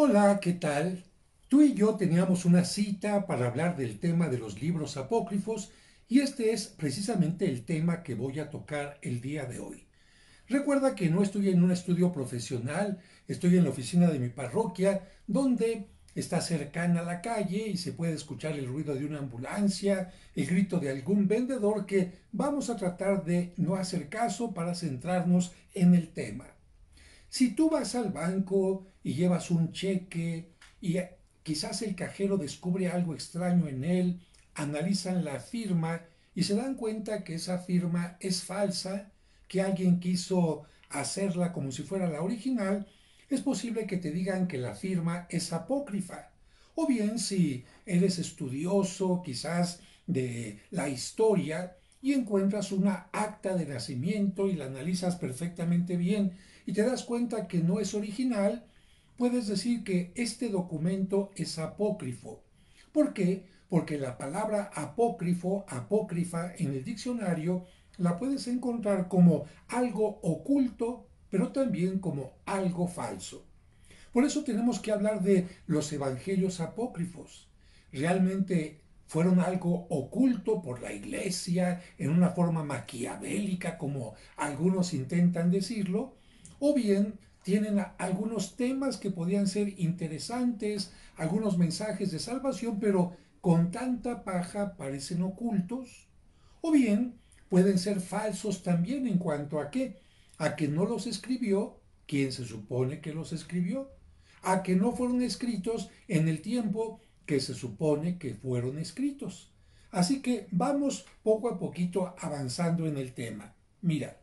Hola, ¿qué tal? Tú y yo teníamos una cita para hablar del tema de los libros apócrifos y este es precisamente el tema que voy a tocar el día de hoy. Recuerda que no estoy en un estudio profesional, estoy en la oficina de mi parroquia, donde está cercana a la calle y se puede escuchar el ruido de una ambulancia, el grito de algún vendedor que vamos a tratar de no hacer caso para centrarnos en el tema. Si tú vas al banco y llevas un cheque y quizás el cajero descubre algo extraño en él, analizan la firma y se dan cuenta que esa firma es falsa, que alguien quiso hacerla como si fuera la original, es posible que te digan que la firma es apócrifa. O bien si eres estudioso quizás de la historia y encuentras una acta de nacimiento y la analizas perfectamente bien y te das cuenta que no es original, puedes decir que este documento es apócrifo. ¿Por qué? Porque la palabra apócrifo, apócrifa en el diccionario, la puedes encontrar como algo oculto, pero también como algo falso. Por eso tenemos que hablar de los evangelios apócrifos. ¿Realmente fueron algo oculto por la iglesia en una forma maquiavélica, como algunos intentan decirlo? ¿O bien tienen algunos temas que podían ser interesantes, algunos mensajes de salvación, pero con tanta paja parecen ocultos? ¿O bien pueden ser falsos también en cuanto a qué? A que no los escribió quien se supone que los escribió, a que no fueron escritos en el tiempo que se supone que fueron escritos. Así que vamos poco a poquito avanzando en el tema. Mira,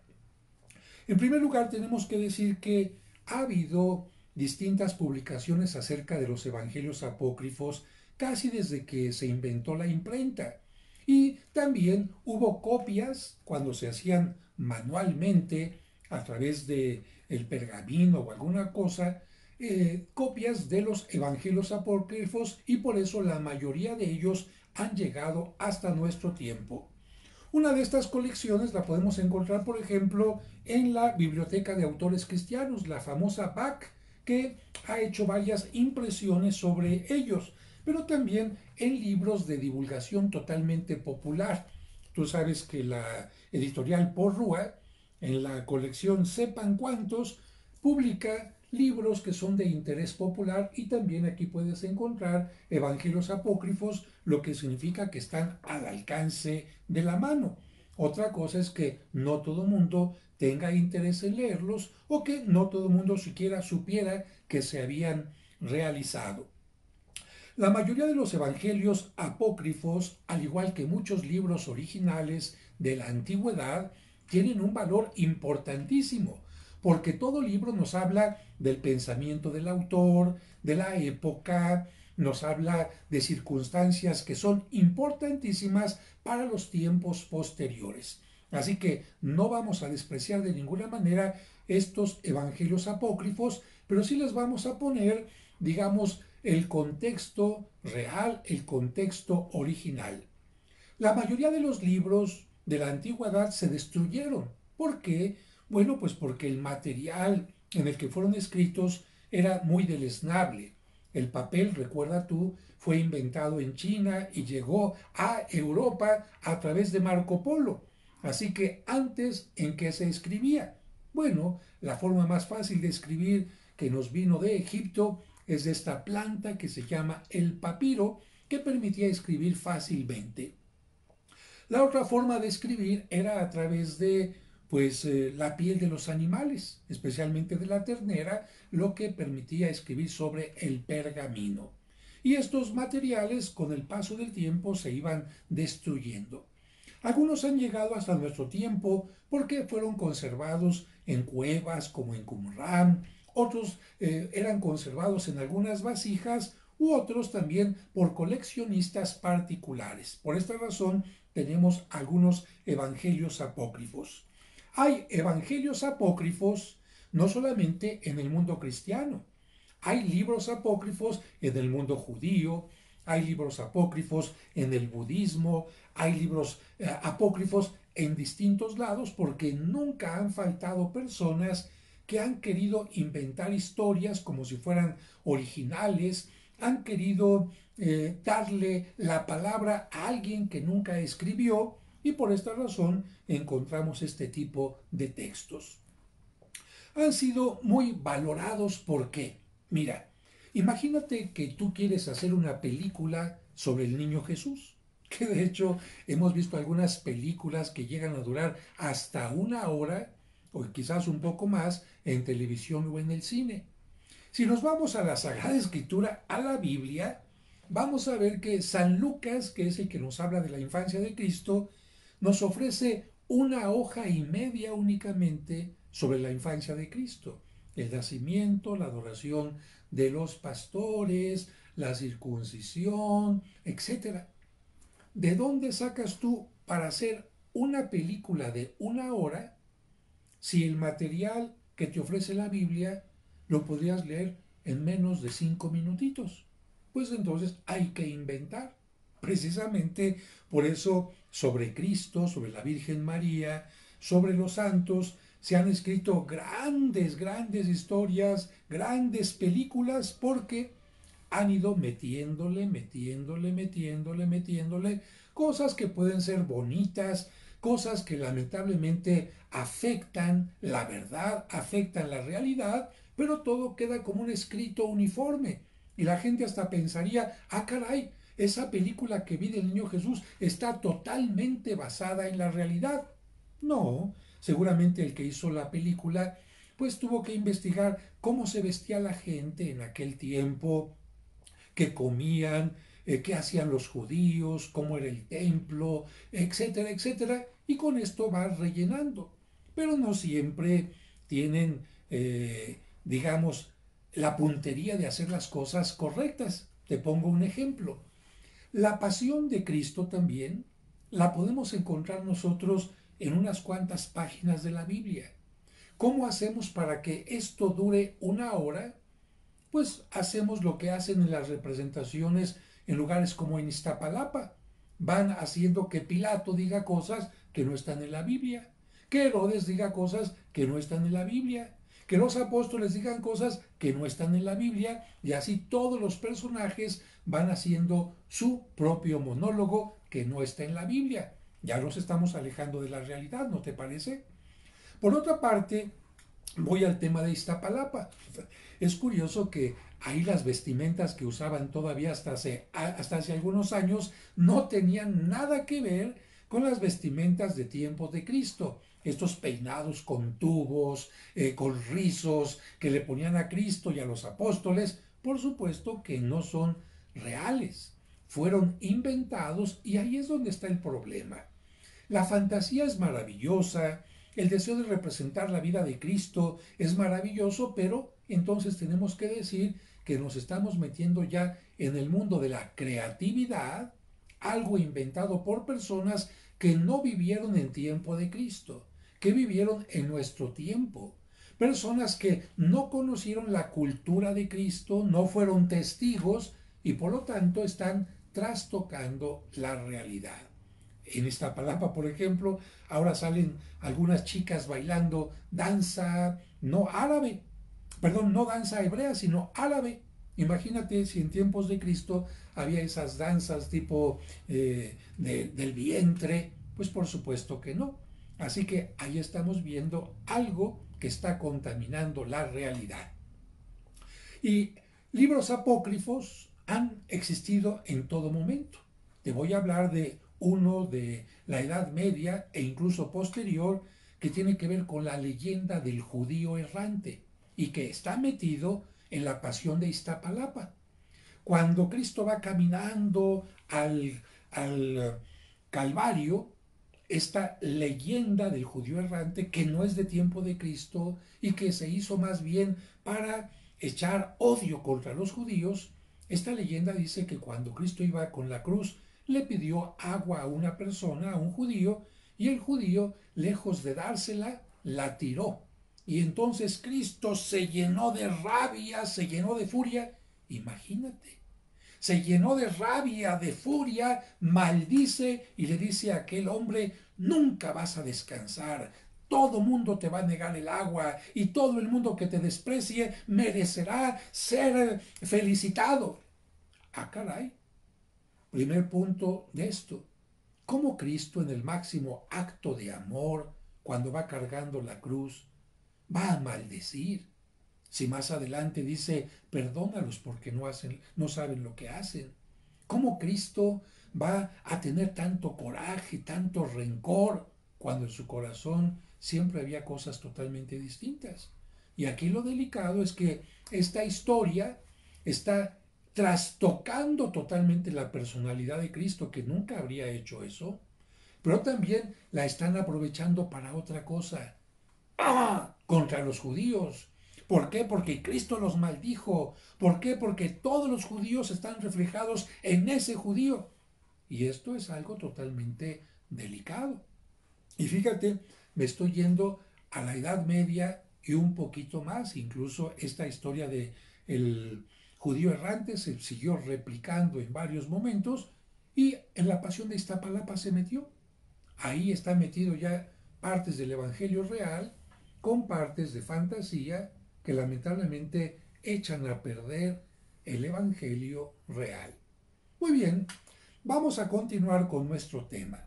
en primer lugar tenemos que decir que ha habido distintas publicaciones acerca de los evangelios apócrifos casi desde que se inventó la imprenta. Y también hubo copias cuando se hacían manualmente a través de el pergamino o alguna cosa, copias de los evangelios apócrifos y por eso la mayoría de ellos han llegado hasta nuestro tiempo. Una de estas colecciones la podemos encontrar, por ejemplo, en la Biblioteca de Autores Cristianos, la famosa BAC, que ha hecho varias impresiones sobre ellos, pero también en libros de divulgación totalmente popular. Tú sabes que la editorial Porrúa, en la colección Sepan Cuántos, publica libros que son de interés popular y también aquí puedes encontrar evangelios apócrifos, lo que significa que están al alcance de la mano. Otra cosa es que no todo el mundo tenga interés en leerlos o que no todo el mundo siquiera supiera que se habían realizado. La mayoría de los evangelios apócrifos, al igual que muchos libros originales de la antigüedad, tienen un valor importantísimo, porque todo libro nos habla del pensamiento del autor, de la época, nos habla de circunstancias que son importantísimas para los tiempos posteriores. Así que no vamos a despreciar de ninguna manera estos evangelios apócrifos, pero sí les vamos a poner, digamos, el contexto real, el contexto original. La mayoría de los libros de la antigüedad se destruyeron. ¿Por qué? Bueno, pues porque el material en el que fueron escritos era muy deleznable. El papel, recuerda tú, fue inventado en China y llegó a Europa a través de Marco Polo. Así que antes, ¿en qué se escribía? Bueno, la forma más fácil de escribir que nos vino de Egipto es de esta planta que se llama el papiro, que permitía escribir fácilmente. La otra forma de escribir era a través de la piel de los animales, especialmente de la ternera, lo que permitía escribir sobre el pergamino. Y estos materiales con el paso del tiempo se iban destruyendo. Algunos han llegado hasta nuestro tiempo porque fueron conservados en cuevas como en Qumran, otros eran conservados en algunas vasijas u otros también por coleccionistas particulares. Por esta razón tenemos algunos evangelios apócrifos. Hay evangelios apócrifos no solamente en el mundo cristiano, hay libros apócrifos en el mundo judío, hay libros apócrifos en el budismo, hay libros apócrifos en distintos lados porque nunca han faltado personas que han querido inventar historias como si fueran originales, han querido darle la palabra a alguien que nunca escribió y por esta razón encontramos este tipo de textos. Han sido muy valorados porque, mira, imagínate que tú quieres hacer una película sobre el niño Jesús, que de hecho hemos visto algunas películas que llegan a durar hasta una hora o quizás un poco más en televisión o en el cine. Si nos vamos a la Sagrada Escritura, a la Biblia, vamos a ver que San Lucas, que es el que nos habla de la infancia de Cristo, nos ofrece una hoja y media únicamente sobre la infancia de Cristo. El nacimiento, la adoración de los pastores, la circuncisión, etcétera. ¿De dónde sacas tú para hacer una película de una hora si el material que te ofrece la Biblia lo podrías leer en menos de 5 minutitos? Pues entonces hay que inventar. Precisamente por eso sobre Cristo, sobre la Virgen María, sobre los santos, se han escrito grandes, grandes historias, grandes películas, porque han ido metiéndole cosas que pueden ser bonitas, cosas que lamentablemente afectan la verdad, afectan la realidad, pero todo queda como un escrito uniforme. Y la gente hasta pensaría, ah caray, esa película que vi del niño Jesús está totalmente basada en la realidad. No, seguramente el que hizo la película pues tuvo que investigar cómo se vestía la gente en aquel tiempo, qué comían, qué hacían los judíos, cómo era el templo, etcétera, etcétera, y con esto va rellenando. Pero no siempre tienen, digamos, la puntería de hacer las cosas correctas. Te pongo un ejemplo. La pasión de Cristo también la podemos encontrar nosotros en unas cuantas páginas de la Biblia. ¿Cómo hacemos para que esto dure una hora? Pues hacemos lo que hacen en las representaciones en lugares como en Iztapalapa. Van haciendo que Pilato diga cosas que no están en la Biblia, que Herodes diga cosas que no están en la Biblia, que los apóstoles digan cosas que no están en la Biblia, y así todos los personajes van haciendo su propio monólogo que no está en la Biblia. Ya nos estamos alejando de la realidad, ¿no te parece? Por otra parte, voy al tema de Iztapalapa. Es curioso que ahí las vestimentas que usaban todavía hasta hace algunos años no tenían nada que ver con las vestimentas de tiempos de Cristo. Estos peinados con tubos, con rizos que le ponían a Cristo y a los apóstoles, por supuesto que no son reales. Fueron inventados y ahí es donde está el problema. La fantasía es maravillosa, el deseo de representar la vida de Cristo es maravilloso, pero entonces tenemos que decir que nos estamos metiendo ya en el mundo de la creatividad, algo inventado por personas que no vivieron en tiempo de Cristo, que vivieron en nuestro tiempo. Personas que no conocieron la cultura de Cristo, no fueron testigos y por lo tanto están trastocando la realidad. En Iztapalapa, por ejemplo, ahora salen algunas chicas bailando danza no árabe, perdón, no danza hebrea, sino árabe. Imagínate si en tiempos de Cristo había esas danzas tipo del vientre, pues por supuesto que no. Así que ahí estamos viendo algo que está contaminando la realidad. Y libros apócrifos han existido en todo momento. Te voy a hablar de uno de la Edad Media e incluso posterior que tiene que ver con la leyenda del judío errante y que está metido en la pasión de Iztapalapa. Cuando Cristo va caminando al Calvario, esta leyenda del judío errante que no es de tiempo de Cristo y que se hizo más bien para echar odio contra los judíos, esta leyenda dice que cuando Cristo iba con la cruz le pidió agua a una persona, a un judío, y el judío, lejos de dársela, la tiró. Y entonces Cristo se llenó de rabia, se llenó de furia. Imagínate, se llenó de rabia, de furia, maldice y le dice a aquel hombre, nunca vas a descansar, todo mundo te va a negar el agua y todo el mundo que te desprecie merecerá ser felicitado. Ah, caray. Primer punto de esto. ¿Cómo Cristo en el máximo acto de amor, cuando va cargando la cruz, va a maldecir? Si más adelante dice, perdónalos porque no saben lo que hacen. ¿Cómo Cristo va a tener tanto coraje, tanto rencor, cuando en su corazón siempre había cosas totalmente distintas? Y aquí lo delicado es que esta historia está trastocando totalmente la personalidad de Cristo, que nunca habría hecho eso, pero también la están aprovechando para otra cosa. ¡Ah! Contra los judíos. ¿Por qué? Porque Cristo los maldijo. ¿Por qué? Porque todos los judíos están reflejados en ese judío. Y esto es algo totalmente delicado. Y fíjate, me estoy yendo a la Edad Media y un poquito más. Incluso esta historia de el judío errante se siguió replicando en varios momentos y en la Pasión de Iztapalapa se metió. Ahí está metido ya partes del Evangelio real con partes de fantasía que lamentablemente echan a perder el Evangelio real. Muy bien, vamos a continuar con nuestro tema.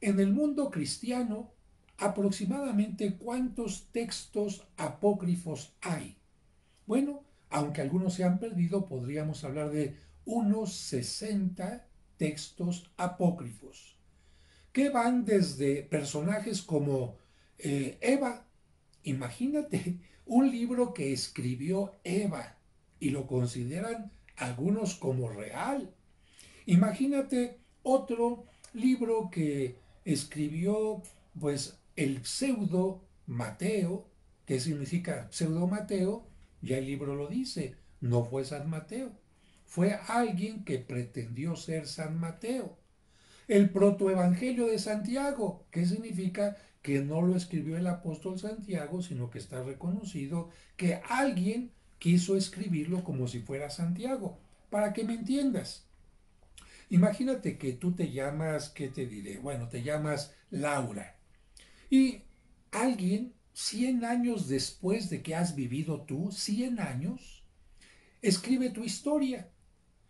En el mundo cristiano, aproximadamente ¿cuántos textos apócrifos hay? Bueno, aunque algunos se han perdido, podríamos hablar de unos 60 textos apócrifos, que van desde personajes como Eva. Imagínate, un libro que escribió Eva y lo consideran algunos como real. Imagínate otro libro que escribió pues el pseudo Mateo. ¿Qué significa pseudo Mateo? Ya el libro lo dice, no fue San Mateo, fue alguien que pretendió ser San Mateo. El protoevangelio de Santiago, ¿qué significa? Que no lo escribió el apóstol Santiago, sino que está reconocido que alguien quiso escribirlo como si fuera Santiago. Para que me entiendas, imagínate que tú te llamas, ¿qué te diré? Bueno, te llamas Laura. Y alguien, 100 años después de que has vivido tú, 100 años, escribe tu historia.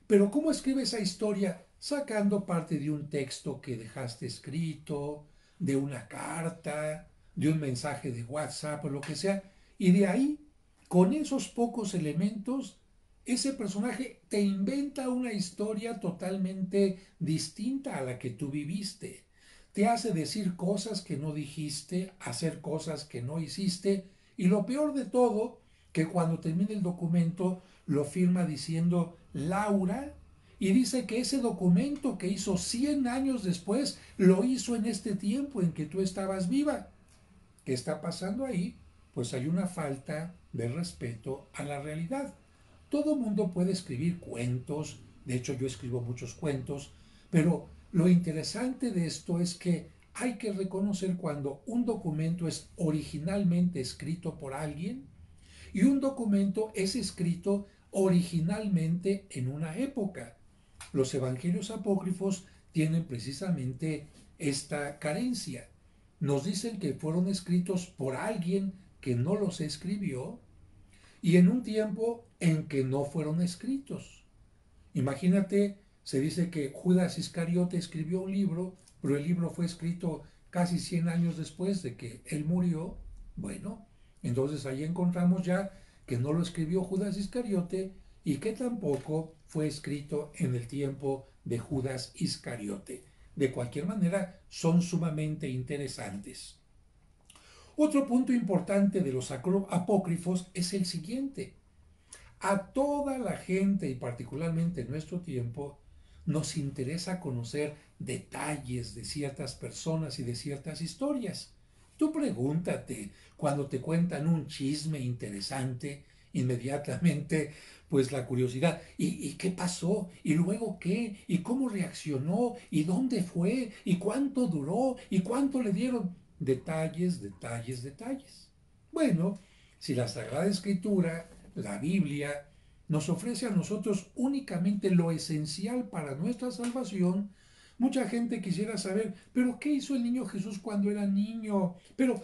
Pero ¿cómo escribe esa historia? Sacando parte de un texto que dejaste escrito, de una carta, de un mensaje de WhatsApp o lo que sea. Y de ahí, con esos pocos elementos, ese personaje te inventa una historia totalmente distinta a la que tú viviste. Te hace decir cosas que no dijiste, hacer cosas que no hiciste. Y lo peor de todo, que cuando termina el documento lo firma diciendo Laura y dice que ese documento que hizo 100 años después lo hizo en este tiempo en que tú estabas viva. ¿Qué está pasando ahí? Pues hay una falta de respeto a la realidad. Todo mundo puede escribir cuentos, de hecho yo escribo muchos cuentos, pero lo interesante de esto es que hay que reconocer cuando un documento es originalmente escrito por alguien y un documento es escrito originalmente en una época. Los evangelios apócrifos tienen precisamente esta carencia. Nos dicen que fueron escritos por alguien que no los escribió y en un tiempo en que no fueron escritos. Imagínate, se dice que Judas Iscariote escribió un libro, pero el libro fue escrito casi 100 años después de que él murió. Bueno, entonces ahí encontramos ya que no lo escribió Judas Iscariote y que tampoco fue escrito en el tiempo de Judas Iscariote. De cualquier manera, son sumamente interesantes. Otro punto importante de los apócrifos es el siguiente. A toda la gente, y particularmente en nuestro tiempo, nos interesa conocer detalles de ciertas personas y de ciertas historias. Tú pregúntate, cuando te cuentan un chisme interesante, inmediatamente, pues la curiosidad, ¿y qué pasó? ¿Y luego qué? ¿Y cómo reaccionó? ¿Y dónde fue? ¿Y cuánto duró? ¿Y cuánto le dieron? Detalles, detalles, detalles. Bueno, si la Sagrada Escritura, la Biblia, nos ofrece a nosotros únicamente lo esencial para nuestra salvación, Mucha gente quisiera saber, pero ¿qué hizo el niño Jesús cuando era niño? Pero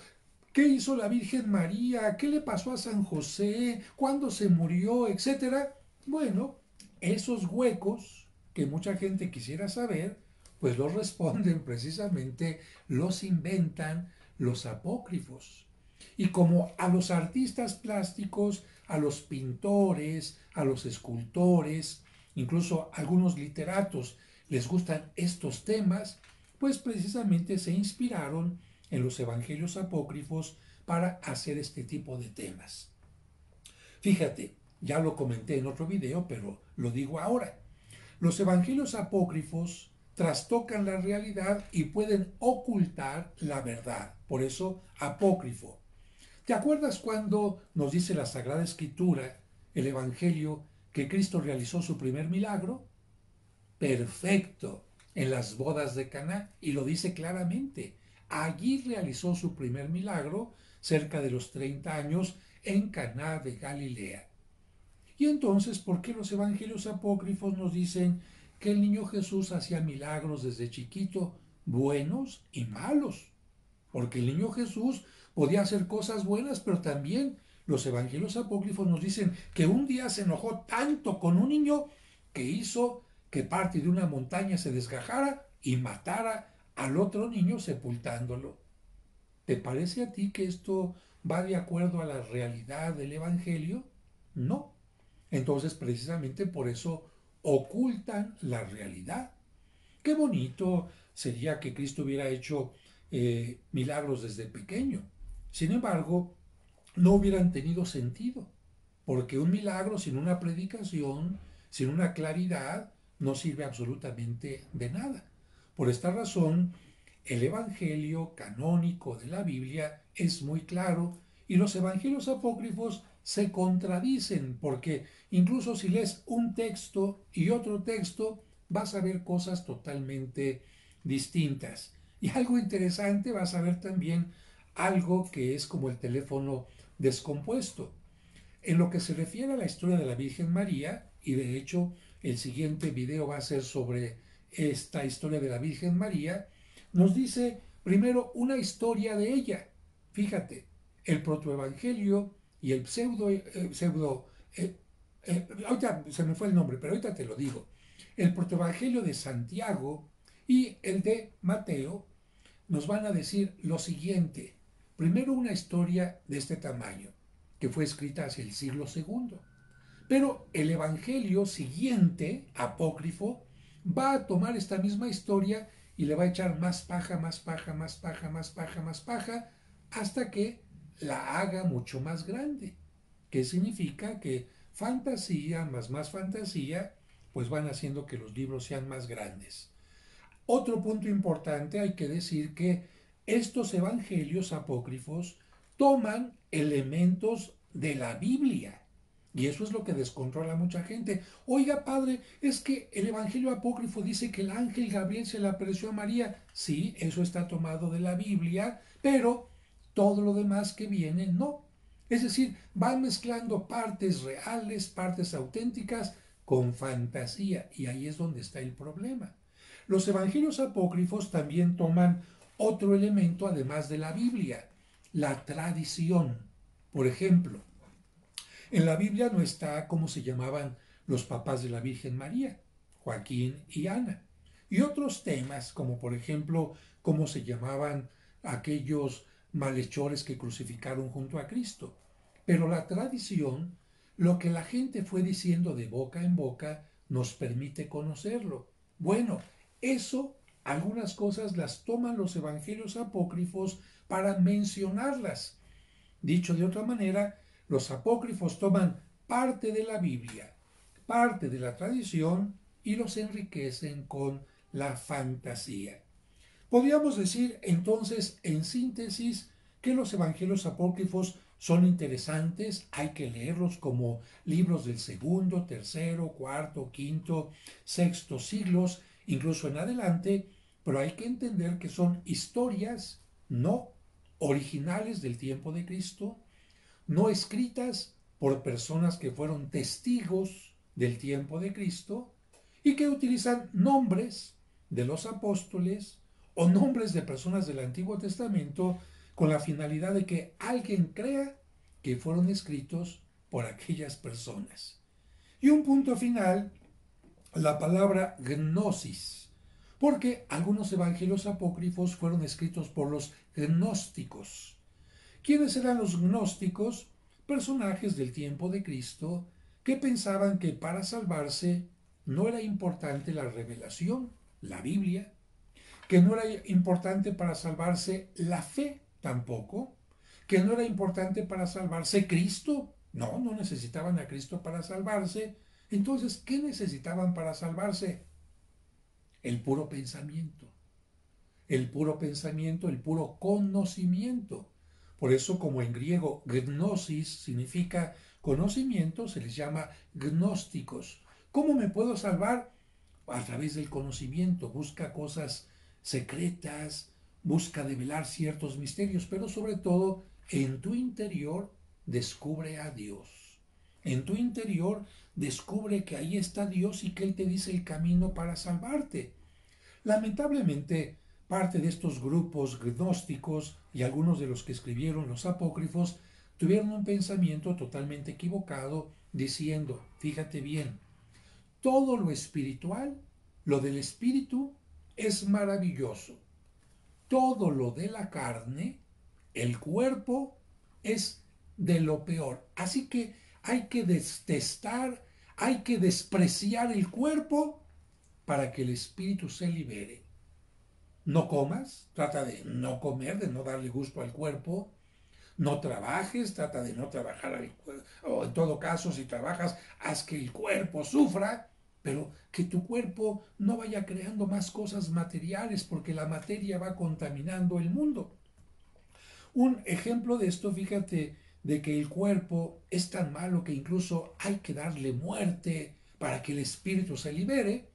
¿qué hizo la Virgen María? ¿Qué le pasó a San José? ¿Cuándo se murió? Etcétera. Bueno, esos huecos que mucha gente quisiera saber, pues los responden precisamente, los inventan los apócrifos. Y como a los artistas plásticos, a los pintores, a los escultores, incluso a algunos literatos les gustan estos temas, pues precisamente se inspiraron en los evangelios apócrifos para hacer este tipo de temas. Fíjate, ya lo comenté en otro video, pero lo digo ahora. Los evangelios apócrifos trastocan la realidad y pueden ocultar la verdad. Por eso, apócrifo. ¿Te acuerdas cuando nos dice la Sagrada Escritura, el Evangelio, que Cristo realizó su primer milagro? Perfecto, en las bodas de Caná, y lo dice claramente. Allí realizó su primer milagro, cerca de los 30 años, en Caná de Galilea. Y entonces, ¿por qué los evangelios apócrifos nos dicen que el niño Jesús hacía milagros desde chiquito, buenos y malos? Porque el niño Jesús podía hacer cosas buenas, pero también los evangelios apócrifos nos dicen que un día se enojó tanto con un niño que hizo que parte de una montaña se desgajara y matara al otro niño sepultándolo. ¿Te parece a ti que esto va de acuerdo a la realidad del evangelio? No. Entonces, precisamente por eso ocultan la realidad. Qué bonito sería que Cristo hubiera hecho milagros desde pequeño. Sin embargo, no hubieran tenido sentido, porque un milagro sin una predicación, sin una claridad, no sirve absolutamente de nada. Por esta razón, el Evangelio canónico de la Biblia es muy claro y los Evangelios apócrifos se contradicen, porque incluso si lees un texto y otro texto, vas a ver cosas totalmente distintas. Y algo interesante, vas a ver también algo que es como el teléfono descompuesto. En lo que se refiere a la historia de la Virgen María, y de hecho el siguiente video va a ser sobre esta historia de la Virgen María, nos dice primero una historia de ella. Fíjate, el protoevangelio y el ahorita se me fue el nombre, pero ahorita te lo digo. El protoevangelio de Santiago y el de Mateo nos van a decir lo siguiente. Primero una historia de este tamaño, que fue escrita hacia el siglo segundo. Pero el Evangelio siguiente, apócrifo, va a tomar esta misma historia y le va a echar más paja, más paja, más paja, más paja, más paja, hasta que la haga mucho más grande. ¿Qué significa? Que fantasía más fantasía, pues van haciendo que los libros sean más grandes. Otro punto importante, hay que decir que estos evangelios apócrifos toman elementos de la Biblia. Y eso es lo que descontrola a mucha gente. Oiga, padre, es que el evangelio apócrifo dice que el ángel Gabriel se le apareció a María. Sí, eso está tomado de la Biblia, pero todo lo demás que viene no. Es decir, van mezclando partes reales, partes auténticas con fantasía. Y ahí es donde está el problema. Los evangelios apócrifos también toman otro elemento además de la Biblia, la tradición. Por ejemplo, en la Biblia no está cómo se llamaban los papás de la Virgen María, Joaquín y Ana. Y otros temas, como por ejemplo cómo se llamaban aquellos malhechores que crucificaron junto a Cristo. Pero la tradición, lo que la gente fue diciendo de boca en boca, nos permite conocerlo. Bueno, eso, algunas cosas las toman los evangelios apócrifos para mencionarlas. Dicho de otra manera, los apócrifos toman parte de la Biblia, parte de la tradición y los enriquecen con la fantasía. Podríamos decir entonces, en síntesis, que los evangelios apócrifos son interesantes, hay que leerlos como libros del segundo, tercero, cuarto, quinto, sexto siglos, incluso en adelante, pero hay que entender que son historias no originales del tiempo de Cristo, no escritas por personas que fueron testigos del tiempo de Cristo y que utilizan nombres de los apóstoles o nombres de personas del Antiguo Testamento con la finalidad de que alguien crea que fueron escritos por aquellas personas. Y un punto final, la palabra gnosis, porque algunos evangelios apócrifos fueron escritos por los gnósticos. ¿Quiénes eran los gnósticos? Personajes del tiempo de Cristo que pensaban que para salvarse no era importante la revelación, la Biblia, que no era importante para salvarse la fe tampoco, que no era importante para salvarse Cristo. No, no necesitaban a Cristo para salvarse. Entonces, ¿qué necesitaban para salvarse? El puro pensamiento. El puro pensamiento, el puro conocimiento. Por eso, como en griego gnosis significa conocimiento, se les llama gnósticos. ¿Cómo me puedo salvar? A través del conocimiento. Busca cosas secretas, busca develar ciertos misterios, pero sobre todo en tu interior descubre a Dios. En tu interior descubre que ahí está Dios y que Él te dice el camino para salvarte. Lamentablemente, parte de estos grupos gnósticos y algunos de los que escribieron los apócrifos tuvieron un pensamiento totalmente equivocado diciendo, fíjate bien, todo lo espiritual, lo del espíritu, es maravilloso. Todo lo de la carne, el cuerpo, es de lo peor. Así que hay que detestar, hay que despreciar el cuerpo para que el espíritu se libere. No comas, trata de no comer, de no darle gusto al cuerpo. No trabajes, trata de no trabajar al cuerpo. O en todo caso, si trabajas, haz que el cuerpo sufra, pero que tu cuerpo no vaya creando más cosas materiales, porque la materia va contaminando el mundo. Un ejemplo de esto, fíjate, de que el cuerpo es tan malo que incluso hay que darle muerte para que el espíritu se libere,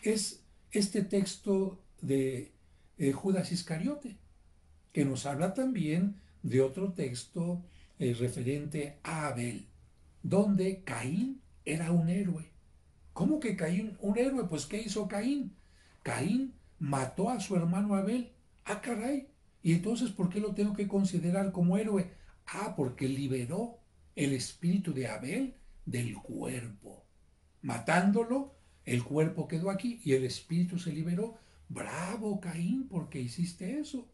es este texto de Judas Iscariote, que nos habla también de otro texto referente a Abel, donde Caín era un héroe. ¿Cómo que Caín un héroe? Pues ¿qué hizo Caín? Caín mató a su hermano Abel. Ah, caray. ¿Y entonces por qué lo tengo que considerar como héroe? Ah, porque liberó el espíritu de Abel del cuerpo. Matándolo, el cuerpo quedó aquí y el espíritu se liberó. Bravo, Caín, porque hiciste eso.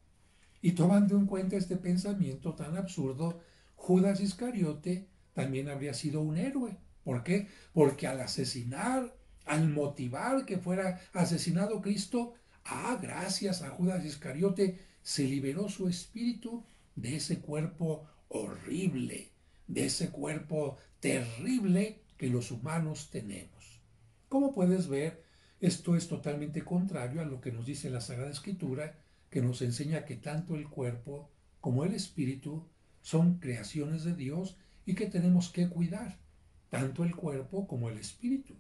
Y tomando en cuenta este pensamiento tan absurdo, Judas Iscariote también habría sido un héroe. ¿Por qué? Porque al asesinar, al motivar que fuera asesinado Cristo, gracias a Judas Iscariote se liberó su espíritu de ese cuerpo horrible, de ese cuerpo terrible que los humanos tenemos. Como puedes ver, esto es totalmente contrario a lo que nos dice la Sagrada Escritura, que nos enseña que tanto el cuerpo como el espíritu son creaciones de Dios y que tenemos que cuidar, tanto el cuerpo como el espíritu.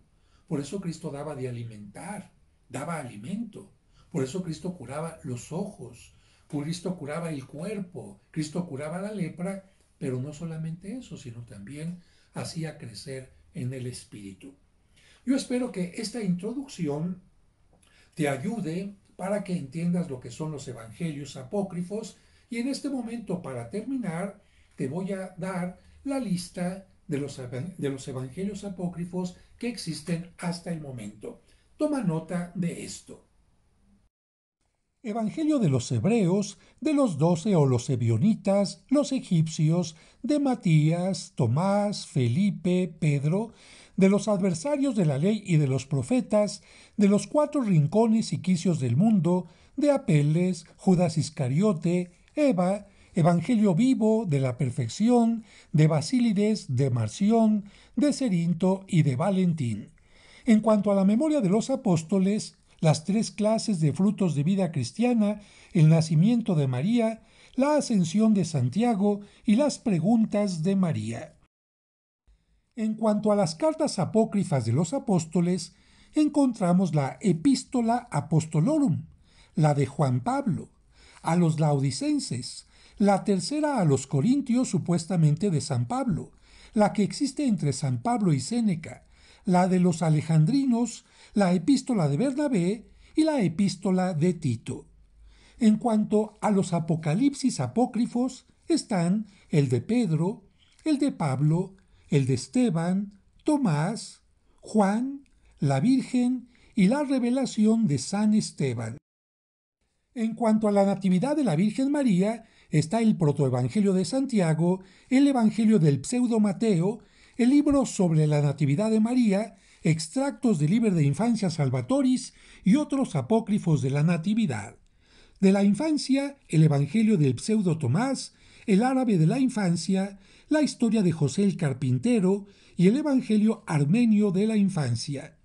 Por eso Cristo daba de alimentar, daba alimento. Por eso Cristo curaba los ojos, Cristo curaba el cuerpo, Cristo curaba la lepra, pero no solamente eso, sino también hacía crecer en el espíritu. Yo espero que esta introducción te ayude para que entiendas lo que son los evangelios apócrifos y en este momento, para terminar, te voy a dar la lista de los evangelios apócrifos que existen hasta el momento. Toma nota de esto. Evangelio de los Hebreos, de los 12 o los Ebionitas, los egipcios, de Matías, Tomás, Felipe, Pedro, de los adversarios de la ley y de los profetas, de los 4 rincones y quicios del mundo, de Apeles, Judas Iscariote, Eva, Evangelio vivo de la perfección, de Basílides, de Marción, de Cerinto y de Valentín. En cuanto a la memoria de los apóstoles, las 3 clases de frutos de vida cristiana, el nacimiento de María, la ascensión de Santiago y las preguntas de María. En cuanto a las cartas apócrifas de los apóstoles, encontramos la Epístola Apostolorum, la de Juan Pablo, a los laodicenses, la tercera a los corintios supuestamente de San Pablo, la que existe entre San Pablo y Séneca, la de los alejandrinos, la epístola de Bernabé y la epístola de Tito. En cuanto a los apocalipsis apócrifos, están el de Pedro, el de Pablo, el de Esteban, Tomás, Juan, la Virgen y la revelación de San Esteban. En cuanto a la Natividad de la Virgen María, está el Protoevangelio de Santiago, el Evangelio del Pseudo Mateo, el libro sobre la Natividad de María, extractos del Liber de Infancia Salvatoris y otros apócrifos de la Natividad. De la infancia, el Evangelio del Pseudo Tomás, el árabe de la infancia, la historia de José el Carpintero y el Evangelio armenio de la infancia.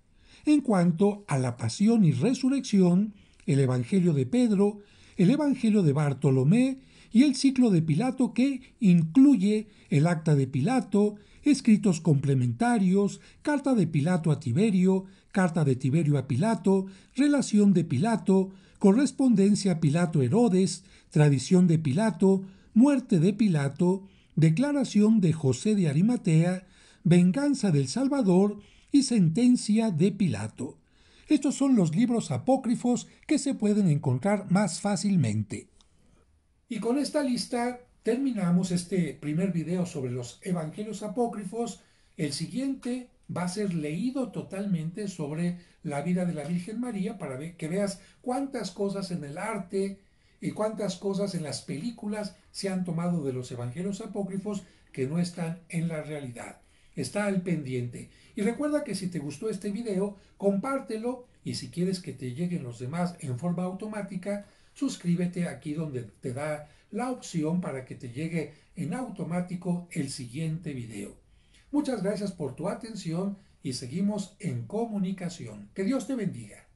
En cuanto a la pasión y resurrección, el Evangelio de Pedro, el Evangelio de Bartolomé y el ciclo de Pilato que incluye el acta de Pilato, escritos complementarios, carta de Pilato a Tiberio, carta de Tiberio a Pilato, relación de Pilato, correspondencia Pilato-Herodes, tradición de Pilato, muerte de Pilato, declaración de José de Arimatea, venganza del Salvador y sentencia de Pilato. Estos son los libros apócrifos que se pueden encontrar más fácilmente. Y con esta lista terminamos este primer video sobre los evangelios apócrifos. El siguiente va a ser leído totalmente sobre la vida de la Virgen María para que veas cuántas cosas en el arte y cuántas cosas en las películas se han tomado de los evangelios apócrifos que no están en la realidad. Está al pendiente. Y recuerda que si te gustó este video, compártelo y si quieres que te lleguen los demás en forma automática, suscríbete aquí donde te da la opción para que te llegue en automático el siguiente video. Muchas gracias por tu atención y seguimos en comunicación. Que Dios te bendiga.